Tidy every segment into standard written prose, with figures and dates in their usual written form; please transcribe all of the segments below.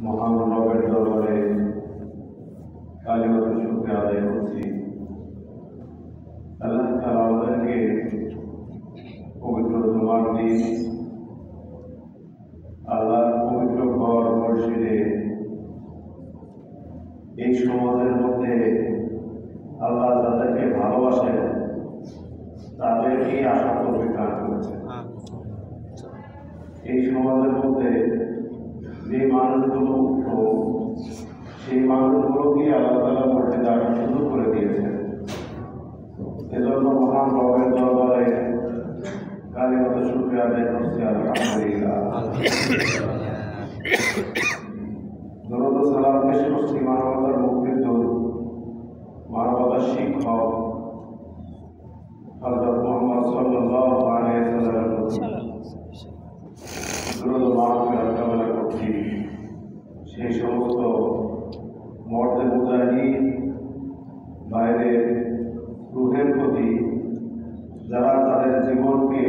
মহান রবের দরবারে কালিমাতুর শুকরিয়া আদায় করছি। আল্লাহ তাআলা আমাদেরকে পবিত্র জুমার দিন আল্লাহর পবিত্র ঘর মসজিদে এই সমাজের মধ্যে আল্লাহ যাদেরকে ভালোবাসেন তাদেরকে আশা করবে কাজ করেছে। এই সমাজের মধ্যে যে মানুষগুলো উঠল সেই মানুষগুলোকে আল্লাহ তাআলা করতে আসা শুরু করে দিয়েছেন। এজন্য মহান রবের দরবারে কালিমাতুর শুকরিয়া আদায় করছি। আলহামদুলিল্লাহ। দরুদ ও সালাম পেশ করছি মানবতার মুক্তির দূত, মানবতার শিক্ষক হযরত মুহাম্মদ সাল্লাল্লাহু আলাইহি ওয়াসাল্লাম। দরুদ ও মাগফিরাত কামনা করছি সেই সমস্ত মর্দে মুজাহিদ ভাইদের রূহের প্রতি যারা তাদের জীবনকে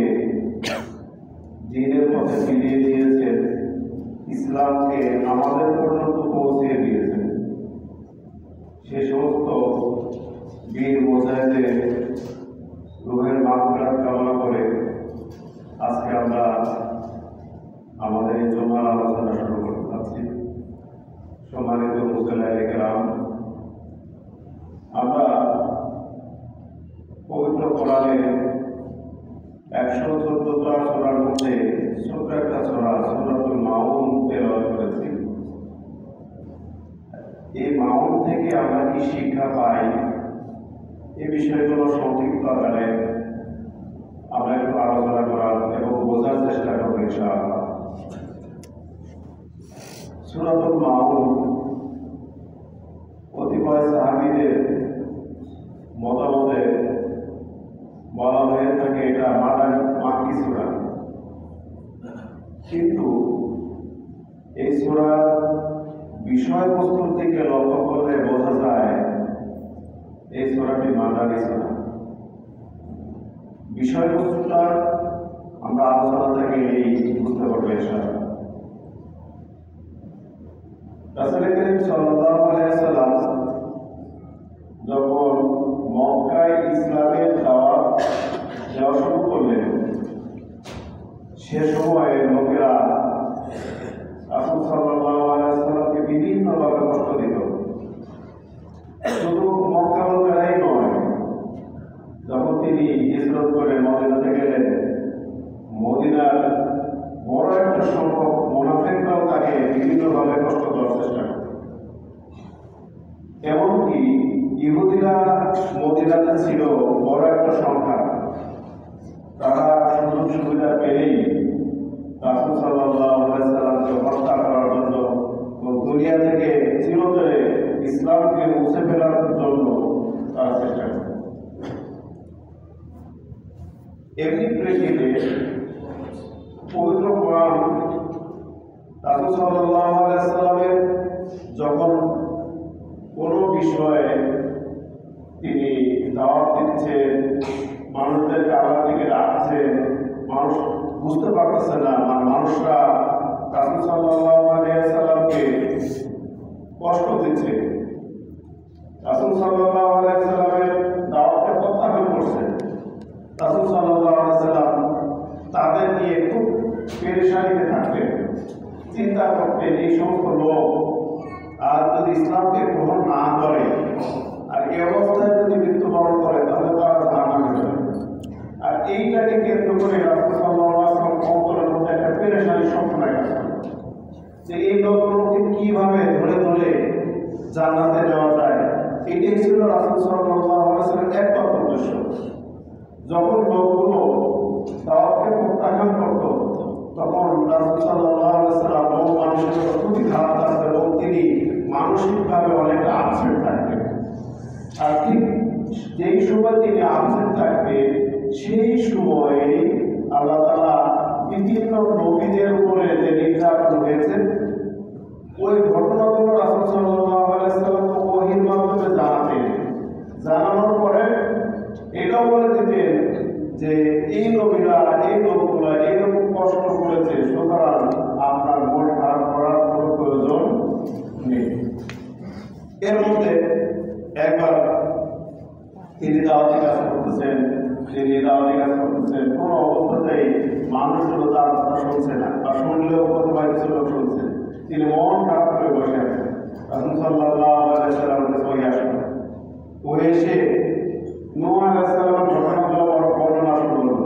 দ্বীনের পথে ফিরিয়ে দিয়েছেন, ইসলামকে আমাদের পর্যন্ত পৌঁছে দিয়েছেন। সে সমস্ত বীর মুজাহিদের রূহের মাগফিরাত কামনা করে আজকে আমরা আমাদের এই জমার আলোচনা শুরু করতে যাচ্ছি। সম্মানিত মুসলিম কেরাম, আমরা পবিত্র কোরআনে 114টা সূরার মধ্যে ছোট্ট একটা সূরা সূরাতুল মাউন তেলাওয়াত করেছি। এই মাউন থেকে আমরা কি শিক্ষা পাই এই বিষয়গুলো সংক্ষিপ্ত আকারে আমরা একটু আলোচনা করার এবং বোঝার চেষ্টা করব ইনশাআল্লাহ। সূরাতুল মাউন কতিপয় সাহাবীদের মতামতে বলা হয়ে থাকে এটা মাক্কি সূরা, কিন্তু এই সূরার বিষয়বস্তুর দিকে লক্ষ্য করলে বোঝা যায় এই সূরাটি মাদানী সূরা। বিষয়বস্তুটা আমরা আলোচনা থেকে এই বুঝতে পারবো ইনশাআল্লাহ। রাসূল করিম সাল্লাল্লাহু আলাইহি ওয়াসাল্লাম যখন মক্কায় ইসলামের দাওয়াত দেওয়া শুরু করলেন, সে সময়ে লোকেরা রাসূল সাল্লাল্লাহু আলাইহি ওয়াসাল্লামকে বিভিন্নভাবে কষ্ট দিত। শুধু মক্কা লোকেরাই নয়, যখন তিনি হিজরত করে মদিনাতে গেলেন, মদিনার বড় একটা সংখ্যক মুনাফিকরাও তাকে বিভিন্নভাবে কষ্ট দেওয়ার চেষ্টা করে। এমনকি ইহুদিরা মদিনাতে ছিল বড় একটা সংখ্যা। তারা সুযোগ সুবিধা পেলেই রাসূল সাল্লাল্লাহু আলাইহি ওয়াসাল্লামকে হত্যা করার জন্য ও দুনিয়া থেকে চিরতরে ইসলামকে মুছে ফেলার জন্য তারা চেষ্টা করে। এমনি প্রেক্ষিতে পবিত্র কোরআন রাসূল সাল্লাল্লাহু আলাইহি ওয়াসাল্লামের যখন কোনো বিষয়ে তিনি দাওয়াত দিচ্ছেন, মানুষদেরকে আল্লাহর দিকে ডাকছেন, মানুষ বুঝতে পারতেছে না, মানুষরা রাসূল সাল্লাল্লাহু আলাইহি ওয়াসাল্লামকে কষ্ট দিচ্ছে, রাসূল সাল্লাল্লাহু আলাইহি ওয়াসাল্লামের দাওয়াতকে প্রত্যাখ্যান করছে। রাসূল সাল্লাল্লাহু আলাইহি ওয়াসাল্লাম তাদের নিয়ে খুব পেরেশানিতে থাকতেন, চিন্তা করতেন এই সমস্ত লোক আর যদি ইসলামকে গ্রহণ না করে আর এই অবস্থায় যদি মৃত্যুবরণ করে তাহলে তারা জাহান্নামে যাবে। আর এইটাকে কেন্দ্র করে রাসূল সাল্লাল্লাহু আলাইহি ওয়াসাল্লাম অন্তরের মধ্যে একটা পেরেশানি সবসময় কাজ করে যে এই লোকগুলোকে কিভাবে ধরে ধরে জান্নাতে যাওয়া যায়। এটাই ছিল রাসূল সাল্লাল্লাহু আলাইহি ওয়াসাল্লামের একমাত্র উদ্দেশ্য। যখন লোকগুলো দাওয়াতকে প্রত্যাখ্যান করত তখন রাসূল সাল্লাল্লাহু আলাইহি ওয়াসাল্লাম মানুষের খুবই খারাপ লাগতো এবং তিনি মানসিকভাবে অনেকটা আপসেট থাকতেন। আর ঠিক যেই সময় তিনি আপসেট থাকতেন সেই সময়ে আল্লাহ তাআলা বিভিন্ন নবীদের উপরে যে নির্যাতন হয়েছে ওই ঘটনাগুলো রাসূল সাল্লাল্লাহু আলাইহি ওয়াসাল্লাম ওহীর মাধ্যমে জানাতেন। জানানোর পরে এটাও বলে দিতেন যে এই নবীরা এই এর মধ্যে একবার তিনি দাওয়াতি কাজ করতেছেন, কোনো অবস্থাতেই মানুষগুলো তার কথা শুনছে না, বা শুনলেও কতবার কিছু লোক শুনছে। তিনি মন খারাপ করে বসে আছেন। রাসূল সাল্লাল্লাহু আলাইহি ওয়াসাল্লামের কাছে ওই আসেন, ও এসে নূহ আলাইহিস সালামের ঘটনাগুলো বর্ণনা শুরু করল।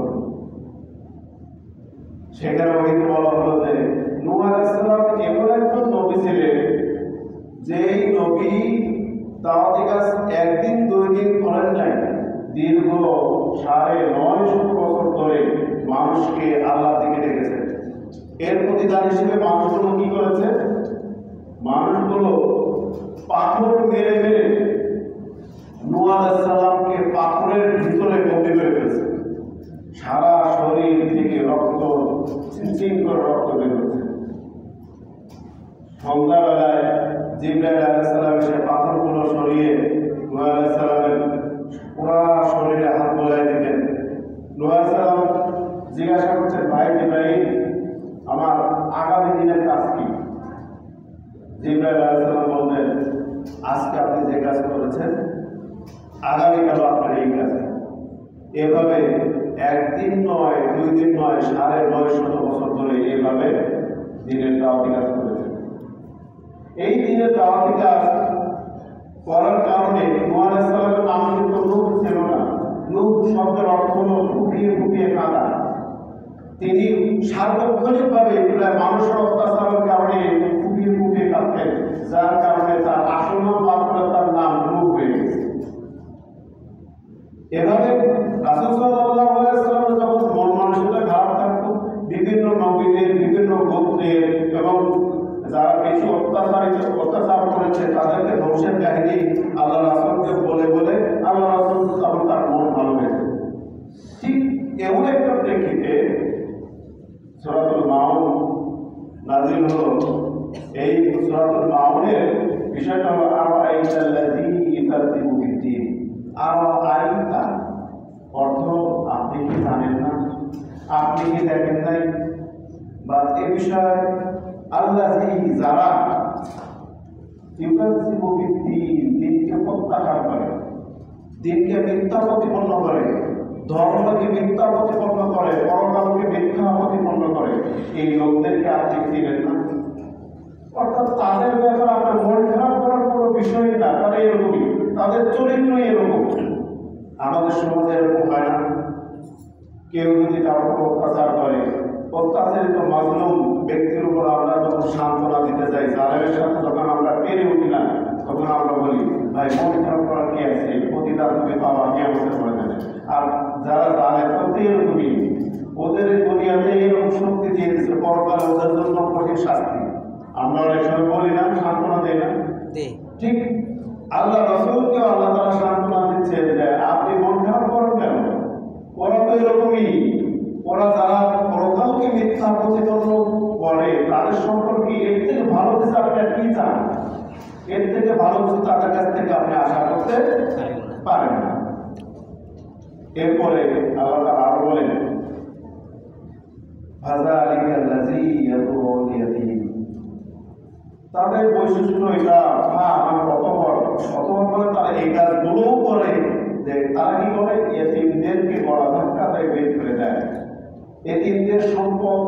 সেখানে ওইতে বলা হলো যে নূহ আলাইহিস সালাম এমন একজন নবী ছিলেন, যেই নবী দাওয়াতি কাজ একদিন দুই দিন করেন নাই, দীর্ঘ ৯৫০ বছর ধরে মানুষকে আল্লাহর দিকে ডেকেছেন। এর প্রতিদান হিসেবে মানুষগুলো কি করেছে? মানুষগুলো পাথর মেরে মেরে নূহ আলাইহিস সালামকে পাথরের ভিতরে বন্দী করে ফেলেছে। সারা শরীর থেকে রক্ত চিনচিন করে রক্ত বের হচ্ছে। সন্ধ্যাবেলায় জিবরাইল আলাইহিস সালাম এসে পাথরগুলো সরিয়ে নূহ আলাইহিস সালামের পুরা শরীরে হাত বোলাই দিতেন। নূহ আলাইহিস সালাম জিজ্ঞাসা করছেন, ভাই জিবরাইল, আমার আগামী দিনের কাজ কি? জিবরাইল আলাইহিস সালাম বললেন, আজকে আপনি যে কাজ করেছেন, আগামীকাল আপনার এই কাজ। এভাবে একদিন নয়, দুই দিন নয়, ৯৫০ বছর ধরে এভাবে দিনের দাওয়াতি কাজ করেছেন। এই দিনের দাওয়াতি কাজ করার কারণে নূহ আলাইহিস সালামের নাম কিন্তু নূহ ছিল না। নূহ শব্দের অর্থ হল ফুপিয়ে ফুপিয়ে কাঁদা। তিনি সার্বক্ষণিকভাবে মানুষের অত্যাচারের কারণে ফুপিয়ে ফুপিয়ে কাঁদতেন, যার কারণে তার আসল নাম বাদ করে তার নাম নূহ হয়ে গেছে। এভাবে রাসূল সাল্লাল্লাহু আলাইহি ওয়াসাল্লাম যখন মন মানসিকতা খারাপ থাকতো, বিভিন্ন নবীদের, বিভিন্ন গোত্রের এবং যারা বেশি অত্যাচার করেছে তাদেরকে ধ্বংসের কাহিনী আল্লাহ রাসূলকে বলে বলে আল্লাহ রাসূল তখন তার মন ভালো হয়েছে। ঠিক এমন একটা প্রেক্ষিতে সূরাতুল মাউন নাযিল হলো। এই সূরাতুল মাউনের বিষয়টা হলো আরাআইতাল্লাযী ইউকাযযিবু বিদ্দীন। আরাআইতা অর্থ আপনি কি জানেন না, আপনি কি দেখেন নাই, বা এ বিষয়ে আল্লাযী যারা ইউকাযযিবু বিদ্দীন, দিনকে প্রত্যাখ্যান করে, দিনকে মিথ্যা প্রতিপন্ন করে, ধর্মকে মিথ্যা প্রতিপন্ন করে, পরকালকে মিথ্যা প্রতিপন্ন করে, এই লোকদেরকে আপনি চিনেন না। অর্থাৎ তাদের ব্যাপারে আপনার মন খারাপ করার কোনো বিষয় না, তারা এরকমই, তাদের চরিত্রই এরকম। আমাদের সমাজে এরকম হয় না? কেউ যদি কারোর উপর অত্যাচার করে, অত্যাচারিত মাজলুম ব্যক্তির উপর আমরা যখন সান্ত্বনা দিতে চাই, জালেমের সাথে যখন আমরা পেরে উঠি না, তখন আমরা বলি, ভাই মন খারাপ করার কি আছে, প্রতিদান তুমি পাওয়া কিয়ামতের ময়দানে। আর যারা জালেম তাদের এরকমই, ওদের এই দুনিয়াতে এরকম শক্তি দিয়ে দিচ্ছে, পরকালে ওদের জন্য কঠিন শাস্তি। আমরা অনেক সময় বলি না, সান্ত্বনা দেই না? ঠিক আল্লাহ রাসূলকেও আল্লাহ তাআলা সান্ত্বনা দিচ্ছেন যে আপনি মন খারাপ করেন কেন? ওরা তো এরকমই, ওরা যারা পরকালকে মিথ্যা প্রতিপন্ন করে তাদের সম্পর্কে এর থেকে ভালো কিছু আপনি কি চান? এর থেকে ভালো কিছু তাদের কাছ থেকে আপনি আশা করতে পারেন না। এরপরে আল্লাহ তাআলা আরো বলেন, ফাযালিকাল্লাযী ইয়াদউল ইয়াতীম। তাদের বৈশিষ্ট্য এটা, আমার অতঃপর মানে তারা এই কাজগুলোও করে যে তারা কি করে, এতিমদেরকে গলা ধাক্কা দেয়, বের করে দেয়, এতিমদের সম্পদ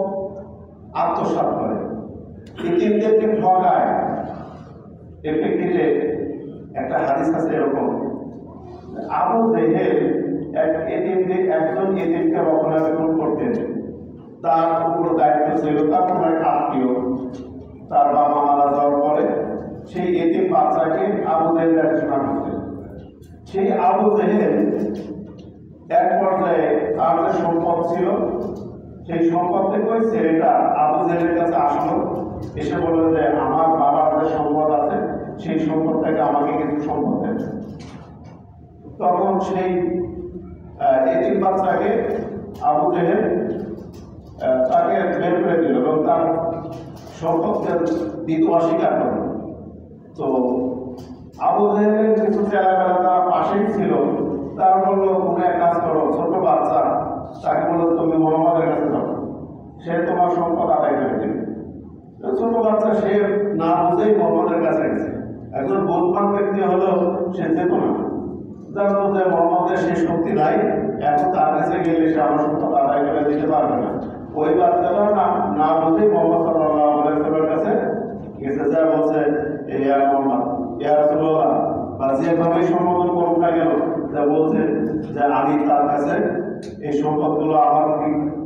আত্মসাৎ করে, এতিমদেরকে ঠগায়। এর প্রেক্ষিতে একটা হাদিস আছে এরকম, আবু জেহেল একজন এতিমকে রক্ষণাবেক্ষণ করতেন, তার উপর দায়িত্ব ছিল তার কোনো একটা আত্মীয়। তার বাবা মারা যাওয়ার পরে সেই এতিম বাচ্চাকে আবু জেহেল দেখাশোনা করতেন। সেই আবু জেহেল এক পর্যায়ে তার যে সম্পদ ছিল, সেই সম্পদ থেকে ওই ছেলেটা আবু জেহেলের কাছে আসলো, এসে বলল যে আমার বাবার যে সম্পদ আছে সেই সম্পদ থেকে আমাকে কিছু সম্পদ দেন। তখন সেই এতিম বাচ্চাকে আবু জেহেল তাকে বের করে দিল এবং তার সম্পদকে দিতে অস্বীকার করল। তো আবু জেহেলের কিছু ছেলেবেলা তারা পাশেই ছিল, তারা বললো তুমি এক কাজ করো, ছোট বাচ্চা, তাকে বললো তুমি মোহাম্মদের কাছে যাও, সে তোমার সম্পদ আদায় করে দেবে। ছোট বাচ্চা সে না বুঝেই মোহাম্মদের কাছে গেছে, একজন বুদ্ধিমান ব্যক্তি হলো সে যেত না, যার মধ্যে মোহাম্মদের সেই শক্তি নাই, এখন তার কাছে গেলে সে আমার সত্য আদায় করে দিতে পারবে না। ওই বাচ্চাটা না বুঝে মোহাম্মদ সাল্লাল্লাহু আলাইহি ওয়াসাল্লামের কাছে গেছে, যা বলছে ইয়া মোহাম্মদ, ইয়া রাসূলুল্লাহ, বা যেভাবে সম্বোধন করুক না কেন, যা বলছে যে আমি তার কাছে এই সম্পদগুলো, আমার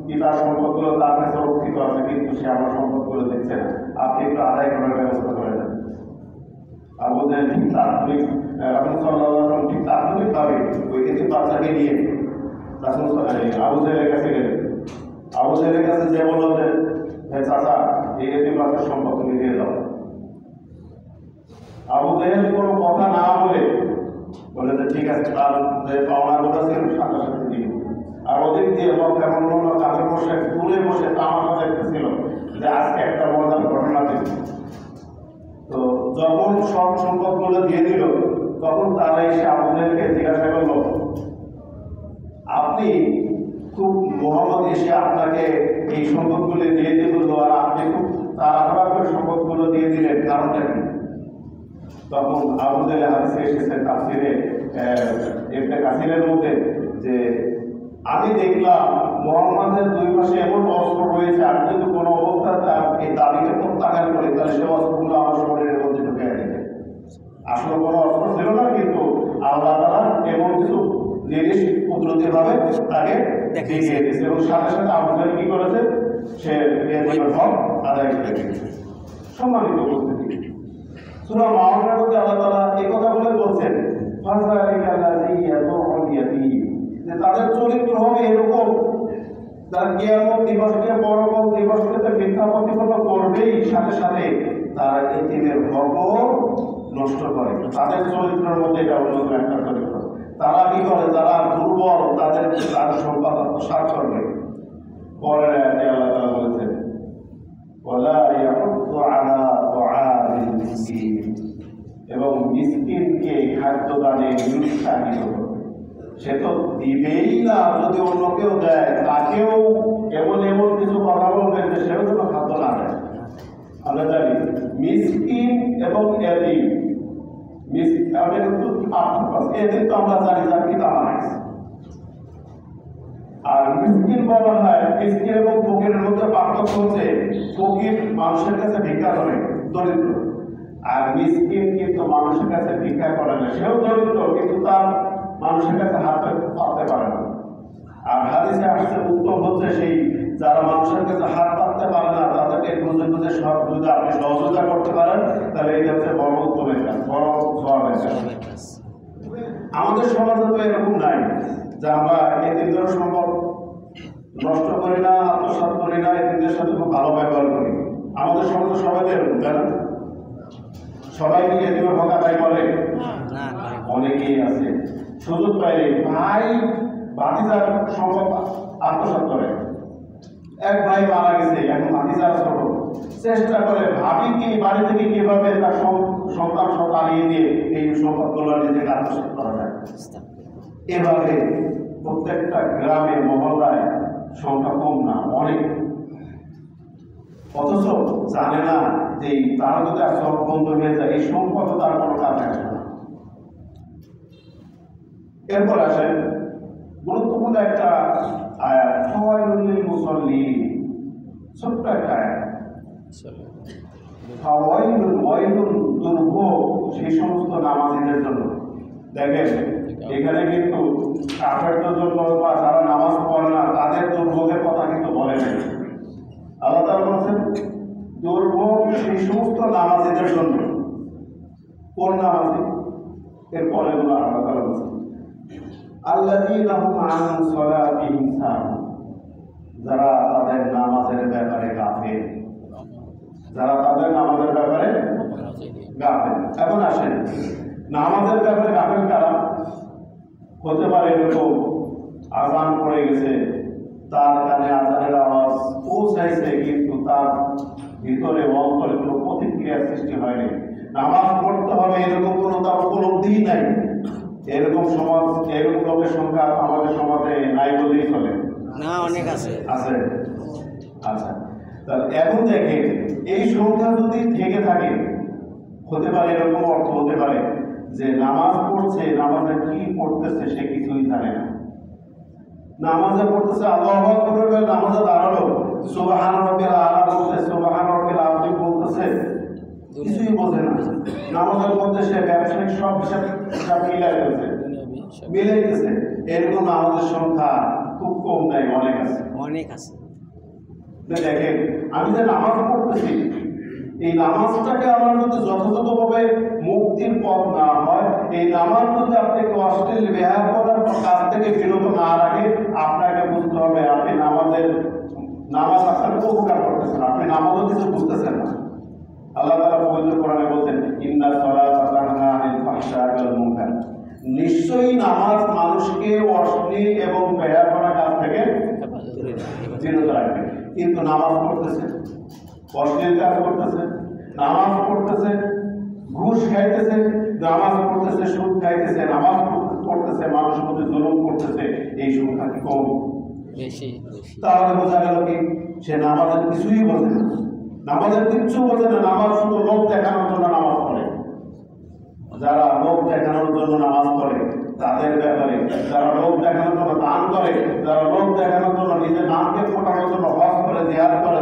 পিতার সম্পদগুলো তার কাছে রক্ষিত আছে, কিন্তু সে আমার সম্পদগুলো দিচ্ছে না, আপনি একটু আদায় করার ব্যবস্থা করে দেন। আবু জাহেল ঠিক তাৎক্ষণিক, রাসূল সাল্লাল্লাহু আলাইহি ওয়াসাল্লাম ঠিক তাৎক্ষণিকভাবে ওই এতিম বাচ্চাকে নিয়ে আবু জাহেলের কাছে গেলেন। আবু জাহেলের কাছে যে বলল যে চাচা, এই এতিম বাচ্চার সম্পদ তুমি দিয়ে দাও। আবু জাহেল কোনো কথা না বলে যে ঠিক আছে, তার যে পাওনা কথা ছিল সাথে সাথে দিয়ে। আর ওদিক দিয়ে কেমন কাজে বসে দূরে বসে তামাশা দেখতেছিল যে আজকে একটা মজার ঘটনা দিল। তো যখন সব সম্পদগুলো দিয়ে দিল, তখন তারা এসে আবু জাহেলকে জিজ্ঞাসা করলো, আপনি খুব মোহাম্মদ এসে আপনাকে এই সম্পদগুলো দিয়ে দিল, আর আপনি খুব তাড়াহুড়া করে সম্পদগুলো দিয়ে দিলেন, কারণটা কি? তখন আবু জাহেল হাদিসে এসেছে তাফসিরে ইবনে কাসিরের মধ্যে যে আমি দেখলাম মোহাম্মদের দুই পাশে এমন অস্ত্র রয়েছে, আর যদি কোনো অবস্থায় তার এই দাবিকে প্রত্যাখ্যান করে, তাহলে সে অস্ত্রগুলো আমার শরীরের মধ্যে ঢুকে দেবে। আসলে কোনো অস্ত্র ছিল না, কিন্তু আল্লাহ তাআলা এমন কিছু জিনিস কুদরতিভাবে তাকে দেখিয়ে দিয়েছে, এবং সাথে সাথে আবু জাহেল কি করেছে, সে হক আদায় করে দিয়েছে। সম্মানিত উপস্থিতি, সূরা মাউনের মধ্যে আল্লাহ তাআলা এই কথা বলে বলছেন, যে তাদের চরিত্র হবে এরকম, তারা কিয়ামত দিবসকে, পরকাল দিবসকে মিথ্যা প্রতিপন্ন করবেই, সাথে সাথে তারা এতিমের হকও নষ্ট করে। তাদের চরিত্রের মধ্যে এটা অন্যতম একটা চরিত্র। তারা কি করে, যারা দুর্বল তাদের সম্পদ আত্মসাৎ করবে। পরের আয়াতে আল্লাহ তাআলা বলেছেন, ওয়ালা ইয়াহুদ্দু আলা তুআমিল মিসকিন, এবং মিসকিনকে খাদ্য দানে নিরুৎসাহিত করবে। সে তো দিবেই না, যদি অন্য কেউ দেয় তাকেও এমন এমন কিছু কথা বলবে যে সেও যেন খাদ্য না দেয়। আমরা জানি মিসকিন এবং এতিম, এতিম তো আমরা জানি যার পিতা মারা গেছে। আর মিসকিন বলা হয়, মিসকিন এবং ফকিরের মধ্যে পার্থক্য হচ্ছে, ফকির মানুষের কাছে ভিক্ষা করে, দরিদ্র, আর মিসকিন কিন্তু মানুষের কাছে ভিক্ষা করে না, সেও দরিদ্র, কিন্তু তার মানুষের কাছে হাত পাততে পারে না। আর হাদিসে আসছে উত্তম হচ্ছে সেই যারা মানুষের কাছে হাত পাততে পারে না, তাদেরকে খুঁজে খুঁজে সব যদি আপনি সহযোগিতা করতে পারেন, তাহলে এটা হচ্ছে বড় উত্তমের কাজ, বড় সওয়াবের কাজ। আমাদের সমাজে তো এরকম নাই যে আমরা এতিমদের সম্পদ নষ্ট করি না, আত্মসাৎ করি না, এতিমদের সাথে খুব ভালো ব্যবহার করি। আমাদের সমাজে সবাই এরকম, তাই না? সবাই কি এতিমের হক আদায় করে? অনেকেই আছে সুযোগ পাইলে ভাই ভাতিজার সম্পদ আত্মসাৎ করে। এক ভাই মারা গেছে, এখন ভাতিজার সহ চেষ্টা করে ভাবি কি বাড়ি থেকে কিভাবে তার সন্তান সব আনিয়ে দিয়ে এই সম্পদগুলো নিজেকে আত্মসাৎ করা যায়। এভাবে প্রত্যেকটা গ্রামে মহল্লায় সংখ্যা কম না, অনেক, অথচ জানে না যে তারা যদি সব বন্ধ হয়ে যায়, এই সম্পদ তার কোনো কাজ আসে না। এরপর আসেন গুরুত্বপূর্ণ একটা আয়াত, ফাওয়াইলুল মুসাল্লিন, ছোট্ট একটা আয়াত। ফাওয়াইলুল, ওয়াইলুল দুর্ভোগ সেই সমস্ত নামাজীদের জন্য। দেখেন এখানে কিন্তু কাফেরদের জন্য বা যারা নামাজ পড়ে না তাদের দুর্ভোগের কথা কিন্তু বলে নাই। আল্লাহ তাআলা বলেছেন দুর্ভোগ সেই সমস্ত নামাজীদের জন্য। কোন নামাজি? এরপরে আল্লাহ তাআলা বলেছেন আল্লাযীনা হুম আন সালাতিহিম সাহুন, যারা তাদের নামাজের ব্যাপারে গাফেল, যারা তাদের নামাজের ব্যাপারে গাফেল। এখন আসেন নামাজের ব্যাপারে গাফেল কারা? হতে পারে এরকম আযান পড়ে গেছে, তার কানে আযানের আওয়াজ পৌঁছাইছে, কিন্তু তার ভিতরে অন্তরে কোনো প্রতিক্রিয়া সৃষ্টি হয়নি। নামাজ পড়তে হবে এরকম কোনো তার উপলব্ধিই নাই। এরকম সমাজ, এরকম লোকের সংখ্যা আমাদের সমাজে নাই বলেই চলে না, অনেক আছে। আচ্ছা, তাহলে এখন দেখেন এই সংখ্যা যদি থেকে থাকে, হতে পারে এরকম অর্থ হতে পারে যে নামাজ পড়ছে, নামাজে কি পড়তেছে সে কিছুই জানে না। নামাজে পড়তেছে আল্লাহু আকবার বলে নামাজে দাঁড়ালো, সুবহান রাব্বিল আলা বলতে সুবহান রাব্বিল আযীম বলতেছে, কিছুই বোঝে না। নামাজের মধ্যে সে ব্যবসায়িক সব হিসাব মিলাইতেছে। এরকম নামাজের সংখ্যা খুব কম নাই, অনেক আছে, অনেক আছে। দেখেন আমি যে নামাজ পড়তেছি, এই নামাজটাকে আমার যদি যথাযথভাবে মুক্তির পথ না হয়, এই নামাজ যদি আপনাকে অশ্লীল ব্যবহার করার কাছ থেকে বিরত না রাখে, আপনাকে বুঝতে হবে আপনি নামাজ আপনার উপকার করতেছেন, আপনি নামাজও কিছু বুঝতেছেন না। আল্লাহ তাআলা পবিত্র কোরআনে বলেন, ইন্না সালাতা তানহা আনিল ফাহশাই ওয়াল মুনকার, নিশ্চয়ই নামাজ মানুষকে অশ্লীল এবং ব্যবহার করার কাছ থেকে বিরত রাখবে। কিন্তু নামাজ পড়তেছে, অশ্লীল কাজ করতেছে, নামাজ পড়তেছে, ঘুষ খাইতেছে, নামাজ পড়তেছে, সুদ খাইতেছে, নামাজ পড়তেছে, মানুষের মধ্যে জুলুম করতেছে, এই সংখ্যা কি কম? বেশি। তাহলে বোঝা গেল কি সে নামাজের কিছুই বোঝে না, নামাজের কিচ্ছু বোঝে না। নামাজ শুধু লোক দেখানোর জন্য নামাজ পড়ে। যারা লোক দেখানোর জন্য নামাজ পড়ে তাদের ব্যাপারে, যারা লোক দেখানোর জন্য দান করে, যারা লোক দেখানোর জন্য নিজের নামকে ফোটানোর জন্য হজ করে, জিহাদ করে,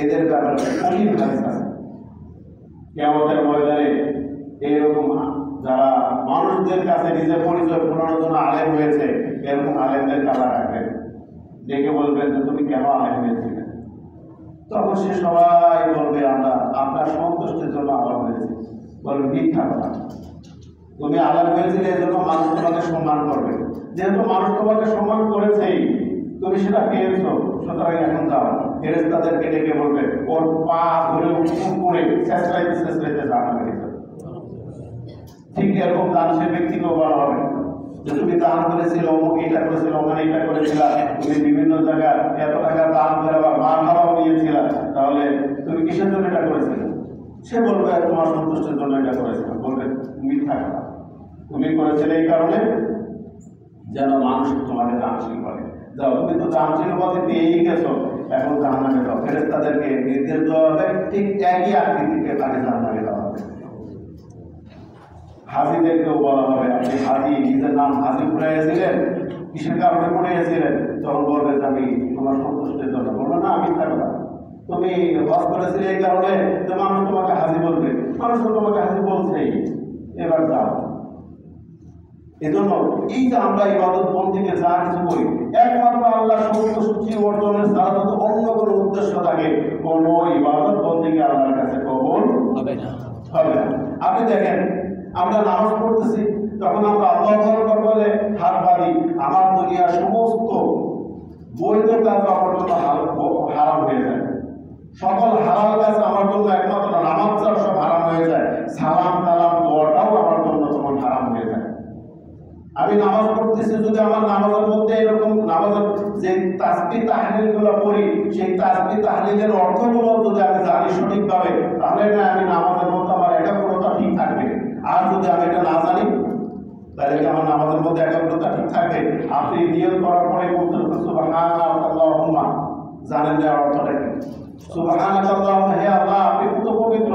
এদের ব্যাপারে কঠিন হাদিস আছে। কিয়ামতের ময়দানে এইরকম যারা মানুষদের কাছে নিজের পরিচয় ফোটানোর জন্য আলেম হয়েছে, এরকম আলেমদের কালা রাখবেন, ডেকে বলবেন যে তুমি কেন আলেম হয়েছিলে? তখন সে সবাই বলবে আমরা আপনার সন্তুষ্টির জন্য আলেম হয়েছি। বলবে মিথ্যা কথা, তুমি আলেম হয়েছিলে এই জন্য মানুষ তোমাকে সম্মান করবে, যেহেতু মানুষ তোমাকে সম্মান করেছেই তুমি সেটা পেয়েছো, সুতরাং এখন যাও। ফেরেশতাদেরকে ডেকে বলবে ওর পা ধরে উপরে ছেঁচড়াইতে জানাবে। ঠিক এরকম দান সে ব্যক্তিকেও বলা হবে যে তুমি দান করেছিল, অমুক এটা করেছিল, ওখানে এটা করেছিল, তুমি বিভিন্ন জায়গায় এত টাকা দান করে আবার মার খাওয়াও নিয়েছিল, তাহলে তুমি কিসের জন্য এটা করেছিলে? সে বলবে তোমার সন্তুষ্টির জন্য এটা করেছিল। বলবে মিথ্যা কথা, তুমি করেছিলে এই কারণে যেন মানুষ তোমাকে দানশীল করে। যাও, তুমি তো দানশীল পথে পেয়েই গেছো, এখন জাহান্নামে যাও। ফেরেশতাদেরকে নির্দেশ দেওয়া হবে, ঠিক একই আকৃতিতে তাকে জাহান্নামে দেওয়া হবে। হাজিদেরকেও বলা হবে আপনি হাজি, নিজের নাম হাজি পড়াইয়াছিলেন, কিসের কারণে পড়াইয়াছিলেন? তখন বলবে যে আমি তোমার সন্তুষ্টির জন্য। বলবে না মিথ্যা কথা, তুমি হজ করেছিলে এই কারণে যে মানুষ তোমাকে হাজি বলবে, মানুষ তো তোমাকে হাজি বলছেই, এবার যাও। এজন্য এই যে আমরা ইবাদত বন্দেগী যা কিছু করি একমাত্র আল্লাহ সন্তুষ্টি অর্জনের ছাড়া তো অন্য কোনো উদ্দেশ্য থাকে, কোনো ইবাদত বন্দেগী আল্লাহর কাছে কবুল হবে না। আপনি দেখেন আমরা নামাজ পড়তেছি, তখন আমরা আল্লাহু আকবার বলে হাত বাঁধি, আমার দুনিয়ার সমস্ত বৈধ কাজ আমার জন্য হারাম হয়ে যায়, সকল হালাল কাজ আমার জন্য একমাত্র নামাজ ছাড়া সব হারাম হয়ে যায়, সালাম কালাম দোয়াটাও আমার জন্য তখন হারাম হয়ে যায়। আমি নামাজ পড়তেছি, যদি আমার নামাজের মধ্যে এরকম নামাজের যে তাসবিহ তাহলিলগুলো পড়ি, সেই তাসবিহ তাহলিলের অর্থগুলো যদি আমি জানি সঠিকভাবে, তাহলে না আমি নামাজের মধ্যে আমার একাগ্রতা ঠিক থাকবে। আর যদি আমি এটা না জানি, তাহলে কি আমার নামাজের মধ্যে একাগ্রতা ঠিক থাকবে? আপনি নিয়ত করার পরে বলতেছেন সুবহানাল্লাহুম্মা, জানেন না অর্থটা কি? সুবহানাল্লাহুম্মা, হে আল্লাহ আপনি কত পবিত্র,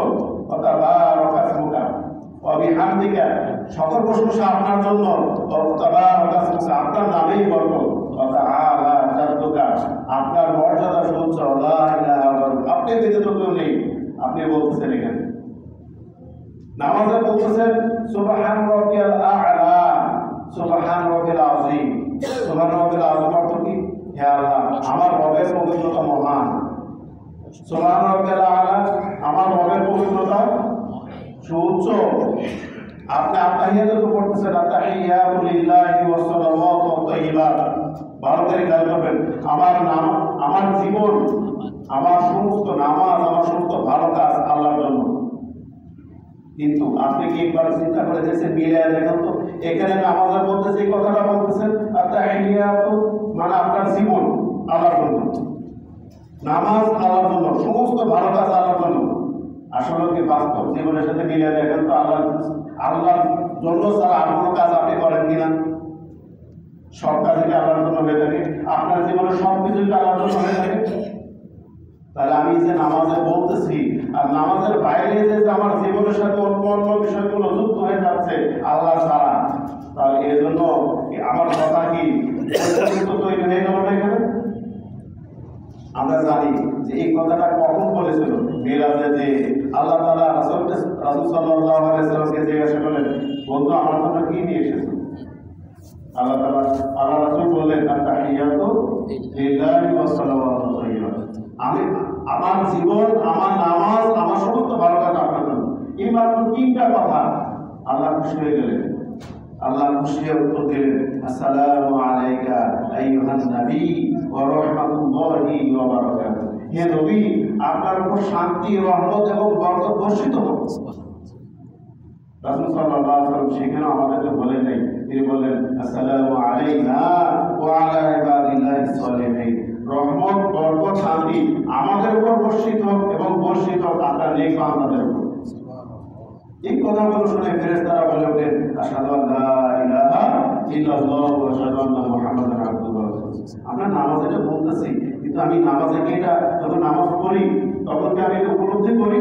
ওয়া তাবারাকা ইসমুকা ওয়া বিহামদিকা, সকল প্রশংসা আপনার জন্য, ওয়া তাবারাকা ইসমুকা, আপনার নামেই বরকত, ওয়া তাআলা জাদ্দুকা, আপনার মর্যাদা সুউচ্চ, লা ইলাহা ইল্লাল্লাহ, আপনি ব্যতীত কেউ নেই। আপনি বলতেছেন এখানে নামাজে বলতেছেন সুবহান রাব্বিয়াল আ'লা, সুবহান রাব্বিল আযীম। সুবহান রাব্বিল আযীম অর্থ কি? হে আল্লাহ আমার রবের পবিত্রতা মহান। সুবহান রাব্বিয়াল আ'লা, আমার রবের পবিত্রতা সুউচ্চ। আপনি আত্তাহিয়াতু পড়তেছেন, আত্তাহিয়াতু লিল্লাহি ওয়াস সালাওয়াতু ওয়াত তাইয়্যিবাত। ভালো করে খেয়াল করবেন, আমার নাম, আমার জীবন, আমার সমস্ত নামাজ, আমার সমস্ত ভালো কাজ আল্লাহর জন্য। কিন্তু আপনি কি একবার চিন্তা করে দেখছেন, মিলিয়ে দেখেন তো, এখানে নামাজের মধ্যে যে কথাটা বলতেছেন আত্তাহিয়াতু, মানে আপনার জীবন আল্লাহর জন্য, নামাজ আল্লাহর জন্য, সমস্ত ভালো কাজ আল্লাহর জন্য। আসলে কি বাস্তব জীবনের সাথে মিলিয়ে দেখেন তো, আল্লাহর জন্য ছাড়া আর কোনো কাজ আপনি করেন কিনা? সব কাজে কি আল্লাহর জন্য হয়ে থাকে? আপনার জীবনের সব কিছুই আল্লাহর জন্য হয়ে থাকে? তাহলে আমি যে নামাজে বলতেছি আর নামাজের বাইরে যে আমার জীবনের সাথে অন্য অন্য বিষয়গুলো যুক্ত হয়ে যাচ্ছে আল্লাহ ছাড়া, তাহলে এর জন্য আমার কথা কি তৈরি হয়ে গেল না এখানে? আমরা জানি যে এই কথাটা কখন বলেছিল? মেরাজে যে আল্লাহ তাআলা রাসূল সাল্লাল্লাহু আলাইহি ওয়াসাল্লামকে জিজ্ঞাসা করলেন, বন্ধু আমার জন্য কি নিয়ে এসেছো? আল্লাহ রাসূল বললেন, আত-তাহিয়াতু লিল্লাহি ওয়া সালাওয়াতু তাইয়্যিবাত। আমি আমার জীবন, আমার নামাজ, আমার সমস্ত ভালো কাজ আপনার জন্য। এই মাত্র তিনটা কথা আল্লাহ খুশি হয়ে গেলেন। আল্লাহ খুশি হয়ে উত্তর দিলেন, আসসালামু আলাইকা আইয়ুহান নবী ওয়া রাহমাতুল্লাহি ওয়া বারাকাতুহু। হে নবী, আপনার উপর শান্তি, রহমত এবং বরকত বর্ষিত হোক। রাসূল সাল্লাল্লাহু আলাইহি ওয়াসাল্লাম সেখানে আমাদেরকে বলেন নাই, তিনি বললেন আসসালামু আলাইনা ওয়া আলা ইবাদিল্লাহিস সালিহিন। রহমত, বরকত, শান্তি আমাদের উপর বর্ষিত হোক এবং বর্ষিত হোক আপনার নেক বান্দাদের উপর। এই কথাগুলো শুনে ফেরেশতারা বলে ওঠেন, আশহাদু আল্লা ইলাহা ইল্লাল্লাহ ওয়া আশহাদু আন্না মুহাম্মাদান আবদুহু ওয়া রাসূলুহু। আমরা নামাজে এটা বলতেছি, কিন্তু আমি নামাজে কি এটা যখন নামাজ পড়ি তখন কি আমি এটা উপলব্ধি করি?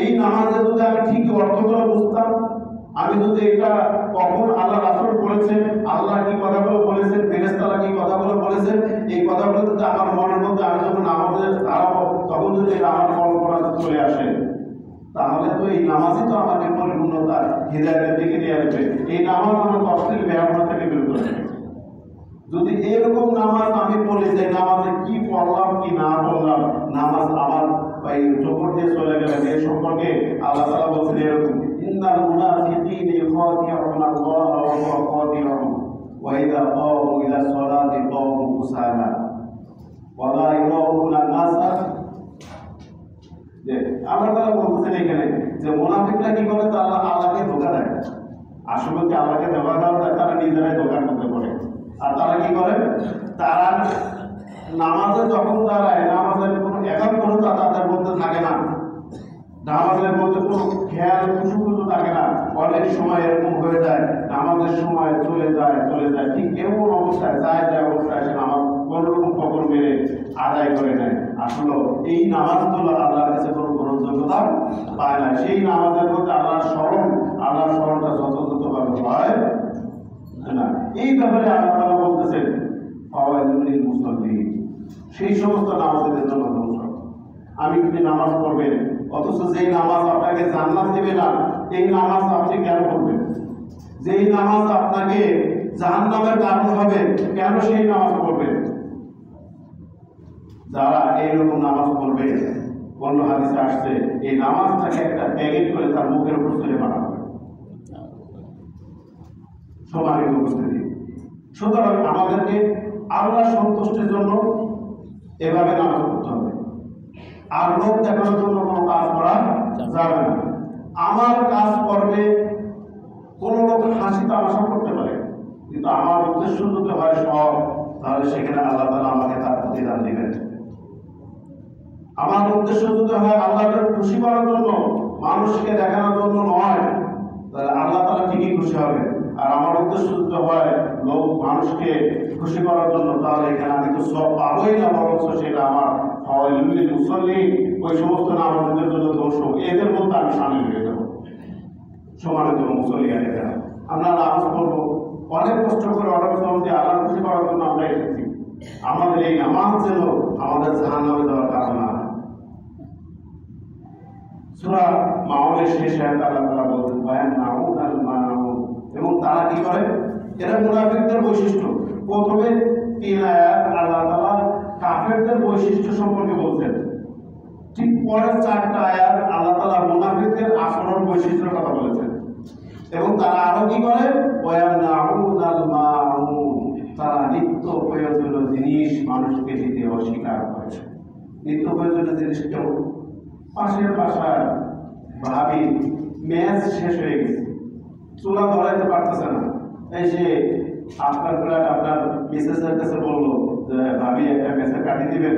এই নামাজে যদি আমি ঠিক অর্থগুলো বুঝতাম, আমি যদি এটা কখন আল্লাহ রাসূল বলেছেন, আল্লাহ কি কথাগুলো বলেছেন, ফেরেশতারা কি কথাগুলো বলেছেন, এই কথাগুলো যদি আমার মনের মধ্যে আমি যখন নামাজে দাঁড়াবো তখন যদি আমার কল্পনা চলে আসে, তাহলে তো এই নামাজই তো আমাকে পরিপূর্ণতা হিদায়াতের দিকে নিয়ে আসবে। এই নামাজ আমার তফসিল ব্যবহার থেকে বের করবে। যদি এরকম নামাজ আমি পড়ি যে নামাজে কি পড়লাম কি না পড়লাম, নামাজ আমার এই চোখর দিয়ে চলে গেলে, এ সম্পর্কে আল্লাহ তাআলা বলছেন এরকম, ইন্নাল মুনাফিকিনা ইখাদিউনা আল্লাহ ওয়া হুয়া খাদিউহুম ওয়া ইযা ক্বামু ইলা সলাতি ক্বামু কুসালা ওয়া লা ইরাউনা নাসা। যে আল্লাহ তাআলা বলছেন এখানে যে মুনাফিকরা কি করে? তারা আল্লাহকে ধোঁকা দেয়। আসলে কি আল্লাহকে ধোঁকা দেওয়া যায়? তারা নিজেরাই ধোঁকার মধ্যে পড়ে। আর তারা কি করে? তারা নামাজে যখন দাঁড়ায়, নামাজের কোনো একাগ্রতা তাদের মধ্যে থাকে না, নামাজের মধ্যে কোনো খেয়াল খুশু থাকে না। অনেক সময় এরকম হয়ে যায়, নামাজের সময় চলে যায়, ঠিক এমন অবস্থায় যায় অবস্থায় সে নামাজ কোনোরকম ফকর মেরে আদায় করে নেয়। আসলে এই নামাজগুলো আল্লাহর কাছে কোনো গ্রহণযোগ্যতা পায় না। সেই নামাজের মধ্যে আল্লাহর স্মরণটা যথাযথভাবে হয় না। এই ব্যাপারে আল্লাহ তাআলা বলতেছেন, ফাওয়াইলুল লিল মুসাল্লিন, সেই সমস্ত নামাজের জন্য ধ্বংস। আমি যদি নামাজ পড়বেন অথচ যেই নামাজ আপনাকে জান্নাত দেবে না, এই নামাজ আপনি কেন পড়বেন? যেই নামাজ আপনাকে জাহান্নামের কারণ হবে, কেন সেই নামাজ পড়বেন? যারা এইরকম নামাজ পড়বে, অন্য হাদিসে আসছে এই নামাজটাকে একটা প্যাকেট করে তার মুখের উপর তুলে মারা হবে। সম্মানিত উপস্থিতি, সুতরাং আমাদেরকে আল্লাহ সন্তুষ্টির জন্য এভাবে নামাজ পড়তে হবে। আর লোক দেখানোর জন্য কোনো কাজ করা যাবে না। আমার কাজ করবে, কোন লোক হাসি তামাশা করতে পারে, কিন্তু আমার উদ্দেশ্য যদি হয় সব, তাহলে সেখানে আল্লাহ তাআলা আমাকে তার প্রতিদান দিবেন। আমার উদ্দেশ্য যদি হয় আল্লাহকে খুশি করার জন্য, মানুষকে দেখানোর জন্য নয়, তাহলে আল্লাহ তাআলা ঠিকই খুশি হবে। আর আমার উদ্দেশ্য যদি হয় লোক মানুষকে খুশি করার জন্য, তাহলে এখানে আমি তো সব পাবোই না, বরঞ্চ সেটা আমার ফাওয়াইলুল লিল মুসাল্লিন, ওই সমস্ত নামাজীদের জন্য দোষ, এদের মধ্যে আমি শামিল হয়ে যাব। সম্মানিত মুসল্লিয়ানেরা, আমরা নামাজ পড়বো অনেক কষ্ট করে, অনেক শ্রম দিয়ে আল্লাহর খুশি করার জন্য আমরা এসেছি। আমাদের এই নামাজ যেন আমাদের জাহান্নামে যাওয়ার কারণ না। সূরা মাউনের শেষ আয়াতে আল্লাহ তাআলা বলেন, ওয়ায়ামনাউনাল মাউন, এবং তারা কি করে? এরা মুনাফিকদের বৈশিষ্ট্য। প্রথমে 3 আয়াত আল্লাহ তাআলা কাফেরদের বৈশিষ্ট্য সম্পর্কে বলছেন, ঠিক পরের 4টা আয়াত আল্লাহ তাআলা মুনাফিকদের আচরণ বৈশিষ্ট্যের কথা বলেছেন। এবং তারা আরো কি করে? ওয়ায়ামনাউনাল মাউন, তারা নিত্য প্রয়োজনীয় জিনিস মানুষকে দিতে অস্বীকার করে। নিত্য প্রয়োজনীয় জিনিস কেউ? পাশের বাসার ভাবি ম্যাচ শেষ হয়ে গেছে, চুলা ধরাইতে পারতেছে না, এই যে আপনার ফ্ল্যাট আপনার মিসেসের কাছে বললো যে ভাবি একটা ম্যাচে কাটি দিবেন,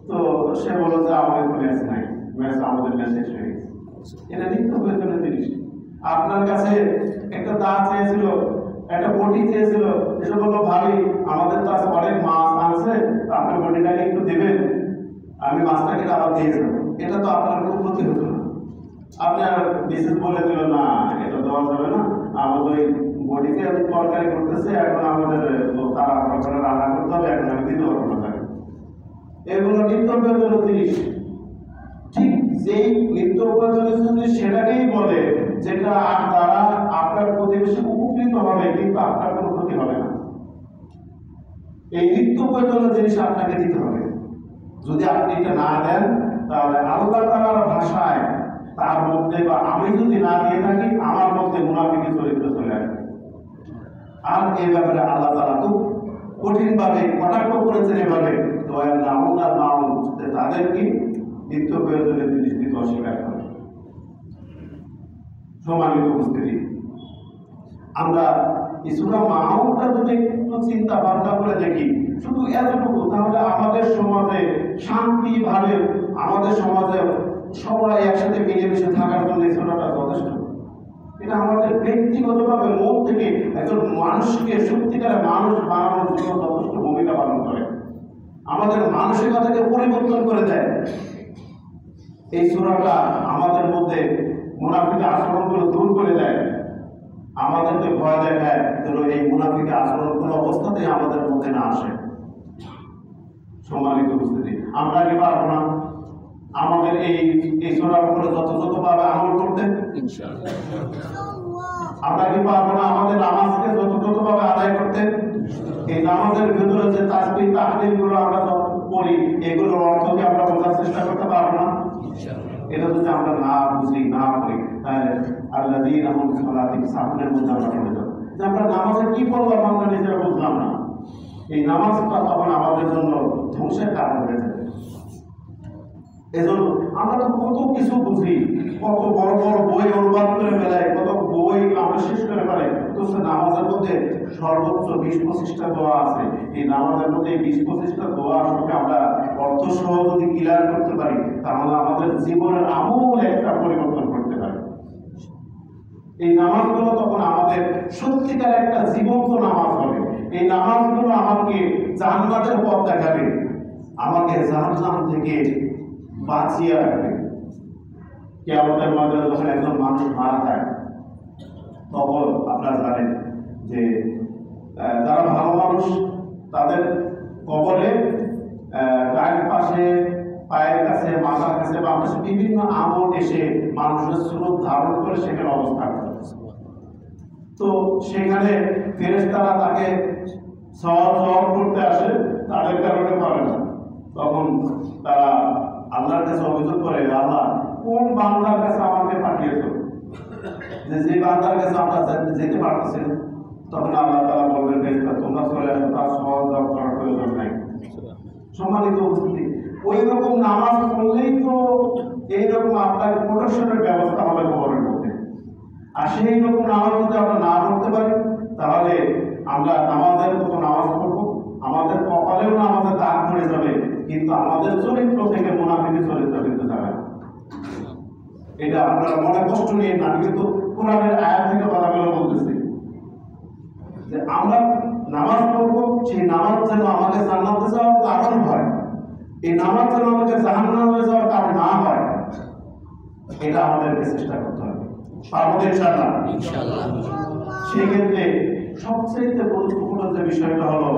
তো সে বললো যে আমাদের তো ম্যাচ নাই, আমাদের ম্যাচ শেষ হয়ে গেছে। এটা নিত্য প্রয়োজনীয় জিনিস। আপনার কাছে একটা দা চেয়েছিল, একটা বটি চেয়েছিল, এসে বললো ভাবি আমাদের তো আজ অনেক মাছ আনছে, আপনি বটিটাকে একটু দেবেন, আমি মাছটা কেটে আবার দিয়ে যাবো, এটা তো আপনার কোনো ক্ষতি হতো না। আপনি আর বিশেষ বলে দিল না এটা দেওয়া যাবে না, আমাদের ওই বডিতে তরকারি করতেছে, এখন আমাদের তারা রান্না করতে হবে, এখন আমি দিতে পারবো না তাকে। এগুলো নিত্য প্রয়োজনীয় জিনিস। ঠিক যেই নিত্য প্রয়োজনীয় জিনিস সেটাকেই বলে যেটা দ্বারা আপনার প্রতিবেশী উপকৃত হবে কিন্তু আপনার কোনো ক্ষতি হবে না। এই নিত্য প্রয়োজনীয় জিনিস আপনাকে দিতে হবে। যদি আপনি এটা না দেন তাহলে আল্লাহ তাআলার ভাষায় তার মধ্যে বা আমি যদি না দিয়ে থাকি আমার মধ্যে মুনাফিকি চরিত্র চলে আসবে। আর এই ব্যাপারে আল্লাহ তাআলা খুব কঠিনভাবে কটাক্ষ করেছেন এভাবে, দয়াল নামুন আর মাউন তাদেরকে নিত্য প্রয়োজনীয় জিনিস দিতে অস্বীকার করে। সম্মানিত উপস্থিতি, আমরা এই সূরা মাউনটা যদি একটু চিন্তা ভাবনা করে দেখি শুধু এতটুকু, তাহলে আমাদের সমাজে শান্তিভাবে আমাদের সমাজে সবাই একসাথে মিলেমিশে থাকার জন্য এই সূরাটা যথেষ্ট। এটা আমাদের ব্যক্তিগতভাবে মন থেকে একজন মানুষকে সত্যিকারের মানুষ বানানোর জন্য যথেষ্ট ভূমিকা পালন করে, আমাদের মানসিকতাকে পরিবর্তন করে দেয়। এই সূরাটা আমাদের মধ্যে মুনাফিকের আচরণগুলো দূর করে দেয়, আমাদেরকে ভয় দেখায় যেন এই মুনাফিকের আচরণ কোনো অবস্থাতেই আমাদের মধ্যে না আসে। সম্মানিত উপস্থিতি, আমরা কি পারবো না আমাদের এই সূরার উপরে যথাযথভাবে আমল করতে? ইনশাআল্লাহ। আমরা কি পারবো না আমাদের নামাজকে যথাযথভাবে আদায় করতে? এই নামাজের ভিতরে যে তাসবিহ তাহলিল গুলো আমরা পড়ি এগুলোর অর্থকে আমরা বোঝার চেষ্টা করতে পারবো না? এটা যদি আমরা না বুঝি না করি তাহলে আল্লাযীনা হুম ফি সালাতিহিম সাহুনের মধ্যে আমরা পড়ে যাব যে আমরা নামাজে কি পড়লাম আমরা নিজেরা বুঝলাম না। এই নামাজটা তখন আমাদের জন্য ধ্বংসের কারণ হয়ে যাবে। এজন্য আমরা তো কত কিছু বুঝি, কত বড় বড় বই অনুবাদ করে ফেলাই, কত বই আমরা শেষ করে ফেলাই, তো নামাজের মধ্যে সর্বোচ্চ 20-25টা দোয়া আছে। এই নামাজের মধ্যে 20-25টা দোয়া আসলে আমরা অর্থ সহ যদি ক্লিয়ার করতে পারি তাহলে আমাদের জীবনের আমূল একটা পরিবর্তন করতে পারে। এই নামাজগুলো তখন আমাদের সত্যিকার একটা জীবন্ত নামাজ হবে। এই নামাজগুলো আমাকে জান্নাতের পথ দেখাবে, আমাকে জাহান্নাম থেকে বাঁচিয়ে রাখবে। কিয়ামতের মাঠে যখন একজন মানুষ মারা যায় তখন আপনারা জানেন যে যারা ভালো মানুষ তাদের কবরে ডান পাশে পায়ের কাছে মাথার কাছে বাম পাশে বিভিন্ন আমল এসে মানুষের সুরত ধারণ করে সেখানে অবস্থান করে। তো সেখানে ফেরেশতারা তাকে সওয়াব করতে আসে, তাদের কারণে পারে না। তখন তারা আল্লাহর কাছে অভিযোগ করে, আল্লাহ কোন বান্দার কাছে আমাকে পাঠিয়েছো যে বান্দার কাছে আমরা যেতে পারতেছি না? তখন আল্লাহ তাআলা বলবেন ফেরেশতা তোমরা চলে আসো, তার সওয়াব করার প্রয়োজন নাই। সম্মানিত উপস্থিতি, ওই রকম নামাজ পড়লেই তো এইরকম আপনার প্রোটেকশনের ব্যবস্থা হবে কবরের মধ্যে। আর সেই রকম নামাজ যদি আমরা না পড়তে পারি তাহলে আমরা নামাজের মতো নামাজ পড়বো, আমাদের কপালেও না আমাদের দাগ পড়ে যাবে কিন্তু আমাদের চরিত্র থেকে মুনাফিকি চরিত্র কিন্তু যাবে না। এটা আপনারা মনে কষ্ট নিয়ে না, কিন্তু কোরআনের আয়াত থেকে কথাগুলো বলতেছি যে আমরা নামাজ পড়বো, সেই নামাজ যেন আমাকে জান্নাতে যাওয়ার কারণ হয়, এই নামাজ যেন আমাকে জাহান্নামে যাওয়ার কারণ না হয়, এটা আমাদেরকে চেষ্টা করতে হবে। পারবো ইনশাআল্লাহ? ইনশাআল্লাহ। সেক্ষেত্রে সবচেয়ে গুরুত্বপূর্ণ যে বিষয়টা হলো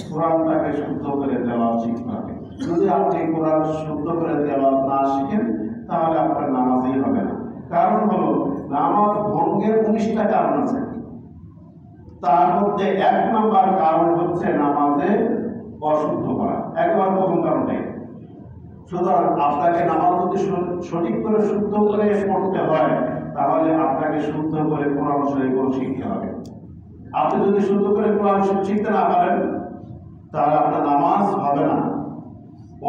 কোরআনটাকে শুদ্ধ করে তেলাওয়াত শিখতে হবে। যদি আপনি কোরআন শুদ্ধ করে তেলাওয়াত না শিখেন তাহলে আপনার নামাজই হবে না। কারণ হলো নামাজ ভঙ্গের 19টা কারণ আছে, তার মধ্যে 1 নম্বর কারণ হচ্ছে নামাজে অশুদ্ধ করা, একবার প্রথম কারণটাই। সুতরাং আপনাকে নামাজ যদি সঠিক করে শুদ্ধ করে পড়তে হয় তাহলে আপনাকে শুদ্ধ করে কোরআন শরীফ শিখতে হবে। আপনি যদি শুদ্ধ করে কোরআন শিখতে না পারেন তাহলে আপনার নামাজ হবে না।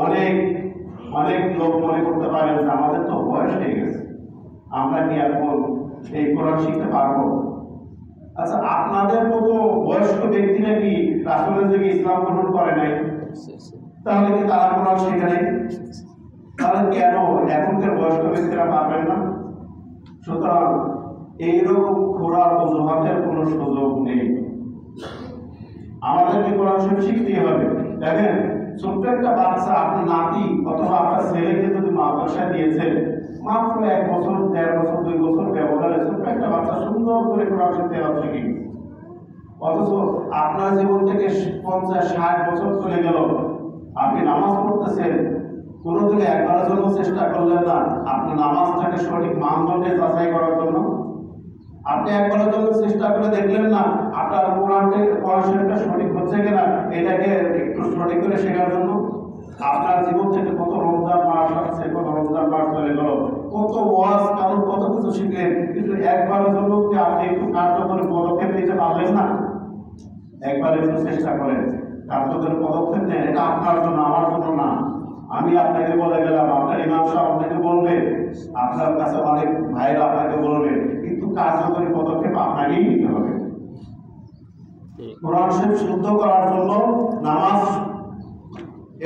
অনেক অনেক লোক মনে করতে পারেন যে আমাদের তো বয়স হয়ে গেছে, আমরা কি এখন এই কোরআন শিখতে পারবো? আচ্ছা, আপনাদের মতো বয়স্ক ব্যক্তিরা কি রাসূলের যুগে ইসলাম গ্রহণ করে নাই? তাহলে কি তারা কোরআন শেখে নাই? তাহলে কেন এখনকার বয়স্ক ব্যক্তিরা পারবেন না? সুতরাং এইরকম খোরার অজুহাতের কোনো সুযোগ নেই। আমাদেরকে কোরআন শরীফ শিখতেই হবে। দেখেন, ছোট্ট একটা বাচ্চা, আপনার নাতি অথবা মাদ্রাসায় দিয়েছেন, মাত্র 1 বছর 1.5 বছর 2 বছর ব্যবধানে ছোট্ট একটা বাচ্চা সুন্দর করে কোরআন শরীফ তেলাওয়াত শিখে গেছে। অথচ আপনার জীবন থেকে 50-60 বছর চলে গেল, আপনি নামাজ পড়তেছেন, কোনো দিকে একবারের জন্য চেষ্টা করলেন না আপনি নামাজটাকে সঠিক মানদণ্ডে যাচাই করার জন্য। আপনি একবারের জন্য চেষ্টা করে দেখলেন না আপনার কোরআন শরীফটা সঠিক হচ্ছে কিনা, এটাকে একটু সঠিক করে শেখার জন্য। আপনার জীবন থেকে কত রমজান মাস আসছে, কত রমজান মাস চলে গেল, কত ওয়াজ কারণ কত কিছু শিখলেন, কিন্তু একবারের জন্য কি আপনি একটু কার্যকরী পদক্ষেপ নিতে পারলেন না? একবার একটু চেষ্টা করেন, কার্যকরী পদক্ষেপ নেন। এটা আপনার জন্য, আমার জন্য না। আমি আপনাকে বলে গেলাম, আপনার ইমাম সাহেব আপনাকে বলবে, আপনার কাছে অনেক ভাইরা আপনাকে বলবে, কিন্তু কার্যকরী পদক্ষেপ আপনাকেই নিতে হবে। কোরআন শরীফ শুদ্ধ করার জন্য নামাজ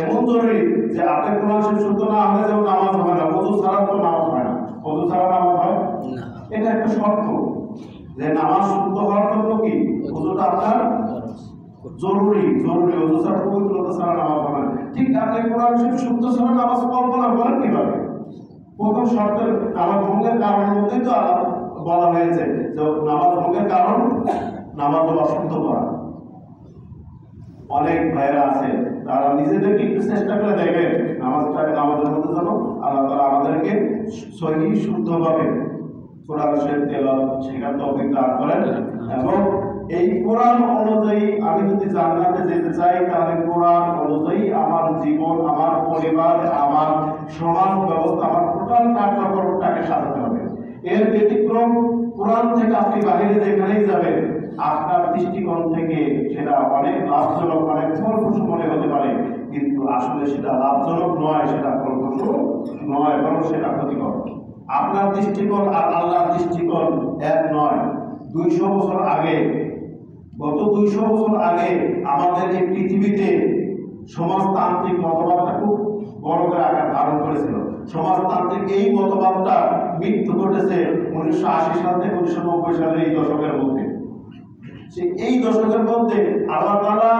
এমন জরুরি যে আপনি কোরআন শরীফ শুদ্ধ না হলে যেমন নামাজ হয় না, ওযু ছাড়া তো নামাজ হয় না। ওযু ছাড়া নামাজ হয় না, এটা একটা শর্ত যে নামাজ শুদ্ধ হওয়ার জন্য কি ওযুটা আপনার জরুরি। ওযু ছাড়া, পবিত্রতা ছাড়া নামাজ হবে না। ঠিক আপনি কোরআন শরীফ শুদ্ধ ছাড়া নামাজ কল্পনা করেন কিভাবে? প্রথম শর্তের নামাজ ভঙ্গের কারণের মধ্যেই তো বলা হয়েছে যে নামাজ ভঙ্গের কারণ নামাজ অশুদ্ধ করা। অনেক ভাইরা আছে তারা নিজেদেরকে একটু চেষ্টা করে দেখেন নামাজের মধ্যে যেন আল্লাহ তাআলা আমাদেরকে সহিহ শুদ্ধভাবে কোরআন শরীফ তেলাওয়াত শেখার তৌফিক দান করেন। এবং এই কোরআন অনুযায়ী আমি যদি জান্নাতে যেতে চাই, তাহলে কোরআন অনুযায়ী আমার জীবন, আমার পরিবার, আমার সমাজ ব্যবস্থা, আমার টোটাল কার্যক্রমটাকে সাজাতে হবে। এর ব্যতিক্রম কোরআন থেকে আপনি বাইরে যেখানেই যাবেন, আপনার দৃষ্টিকোণ থেকে সেটা অনেক লাভজনক, অনেক ফলপ্রসূ মনে হতে পারে, কিন্তু আসলে সেটা লাভজনক নয়, সেটা ফলপ্রসূ নয়, বরং সেটা ক্ষতিকর। আপনার দৃষ্টিকোণ আর আল্লাহর দৃষ্টিকোণ এক নয়। 200 বছর আগে, গত 200 বছর আগে আমাদের এই পৃথিবীতে সমাজতান্ত্রিক মতবাদটা খুব বড় করে আকার ধারণ করেছিল। সমাজতান্ত্রিক এই মতবাদটা মৃত্যু ঘটেছে 1980 সাল থেকে 1990 সালের এই দশকের মধ্যে। এই দশকের মধ্যে আল্লাহ তাআলা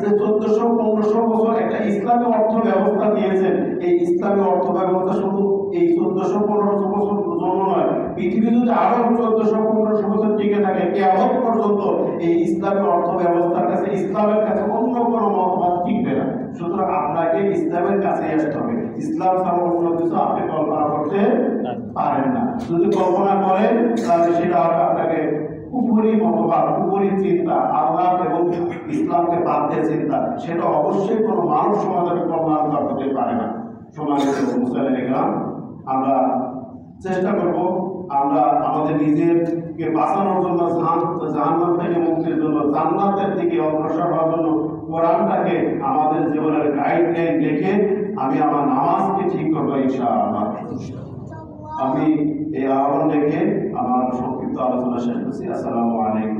যে 1400-1500 বছর একটা ইসলামী অর্থ ব্যবস্থা দিয়েছেন, এই ইসলামী অর্থ ব্যবস্থা শুধু এই 1400-1500 বছর জন্য নয়, পৃথিবী যদি আরো 1400-1500 বছর টিকে থাকে, কিয়ামত পর্যন্ত এই ইসলামী অর্থ ব্যবস্থার কাছে, ইসলামের কাছে অন্য কোনো মতবাদ টিকবে না। সুতরাং আপনাকে ইসলামের কাছে আসতে হবে। ইসলাম ছাড়া অন্য কিছু আপনি কল্পনা করতে পারেন না। যদি কল্পনা করেন তাহলে সেটা হবে আপনাকে কুফরি মতবাদ, কুফরি চিন্তা, আল্লাহ এবং ইসলামকে বাদ দিয়ে চিন্তা, সেটা অবশ্যই কোনো মানব সমাজের কল্যাণকর হতে পারে না। সমাজের মুসলিম দেখলাম, আমরা চেষ্টা করব আমরা আমাদের নিজেকে বাঁচানোর জন্য, জাহান্নাম থেকে মুক্তির জন্য, জান্নাতের দিকে অগ্রসর হওয়ার জন্য কোরআনটাকে আমাদের জীবনের গাইডলাইন রেখে আমি আমার নামাজকে ঠিক করবো ইনশাআল্লাহ। আমি এই আহ্বান রেখে আমার সংক্ষিপ্ত আলোচনা শেষ করছি। আসসালামু আলাইকুম।